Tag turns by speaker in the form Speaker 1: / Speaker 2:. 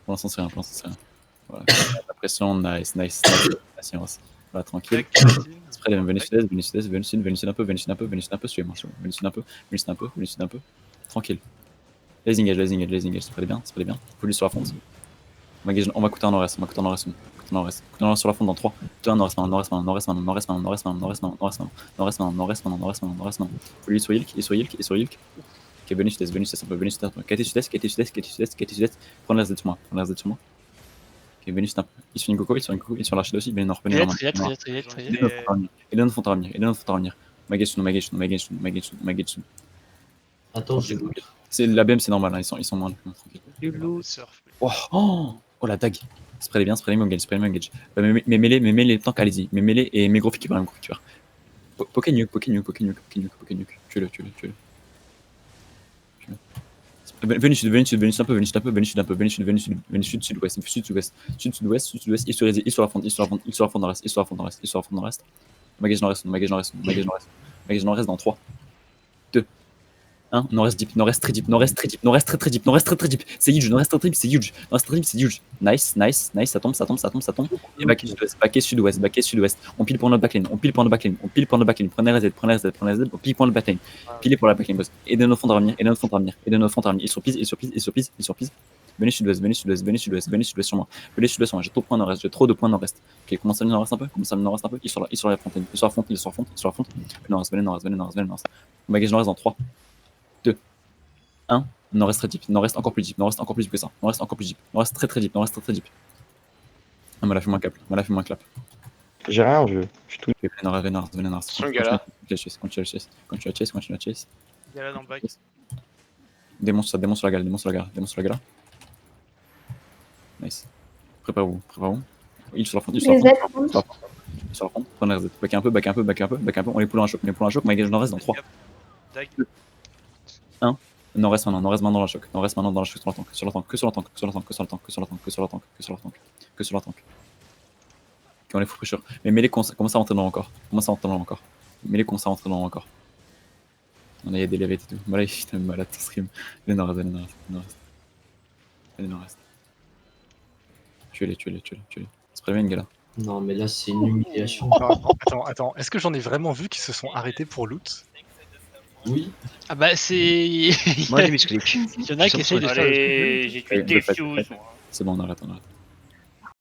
Speaker 1: Pour l'instant, c'est rien, pour l'instant, c'est rien. Voilà, la pression, nice, nice, nice. Patience. Voilà, tranquille. Spread, venez sud-est, venez sud-est, venez sud, venez sud un peu, venez sud un peu, venez sud un peu, suivez-moi, venez sud un peu, venez sud un peu, venez sud un peu. Tranquille. Les engage, les engage, les engage, spread bien, spread bien. Faut lui sur la fonte. On va coûter un nord-est, on va coûter un nord-est, coûter un nord-est. Coûter un nord-est sur la fonte dans 3, 2, 1, nord-est maintenant, nord-est maintenant, nord-est maintenant, nord-est maintenant, nord-est maintenant, nord-est maintenant, nord-est maintenant, nord-est maintenant, nord-est maintenant, nord-est maintenant. Faut lui sur Yilk, et sur Yilk, et sur Yilk. Ok, venez sud-est un peu, venez sud-est un peu. KT sud-est, KT sud-est, KT sud-est, KT sud-est. Prends l'air Z sur moi, prends l'air Z sur moi. Ok, venez sud un peu. Il sur une coco, il sur une coco, il sur l'archide aussi, venez nord, venez nord. Et les nôtres font à revenir, et les nôtres font à revenir. Magetsu, Magetsu, Magetsu, Magetsu, Magetsu.
Speaker 2: Attends, je loot.
Speaker 1: C'est la BM, c'est normal, hein, ils sont moins tranquilles. Oh, la dague. Spray bien, spray engage, spray engage. Mais mêlez tank, allez-y. Mais mêlez et mes gros flics, mes gros flics. Poké nuke. Tue-le. Venez sud un peu, sud-ouest, il sur la fond dans reste. Magage dans reste dans 3, 2, 1, nord-est deep, nord-est très deep. C'est huge, nord-est très deep, c'est huge. Nice, ça tombe. Et backé sud-ouest. On pile pour notre backlane, Prenez la Z, on pile pour notre backlane. Pilez pour la backlane, boss. Et de nos fonds à revenir, Ils surpise. Venez sud-ouest sur moi. J'ai trop de points nord-est. Ok, commence à venir nord-est un peu, Il sur la fontaine, il sur la fonte. Venez nord-est. Bagage nord-est dans 3, 2, 1. Nord-est très deep, nord-est encore plus deep que ça. Nord-est très deep. Ah, m'a fait moins clap.
Speaker 3: J'ai rien, je suis tout.
Speaker 1: Venez nord-est. Continue à chase.
Speaker 4: Il y a là dans le bac.
Speaker 1: Démon sur la gala. Nice. Préparez-vous. Il sur la fonte. Prenez la Z. Back un peu. On les poule un choc. Magage nord-est dans 3. 1. Nord-est maintenant dans la choc. Sur la tank. Que sur la tank. Ok, on les fout pressure. Mais mêlez commence à rentrer dans encore. Mêlez commence à rentrer dans encore. On a des leviers et tout. Voilà, putain, malade ton stream. Allez nord-est. Tuez-les. C'est prévu une gala.
Speaker 2: Non, mais là, c'est une humiliation.
Speaker 5: Attends. Est-ce que j'en ai vraiment vu qui se sont arrêtés pour loot?
Speaker 2: Oui.
Speaker 4: Ah bah c'est...
Speaker 6: Moi j'ai mis ce clic.
Speaker 4: Il y en a qui essayent de faire le
Speaker 7: Allez, j'ai tué Defuse.
Speaker 1: C'est bon, on arrête.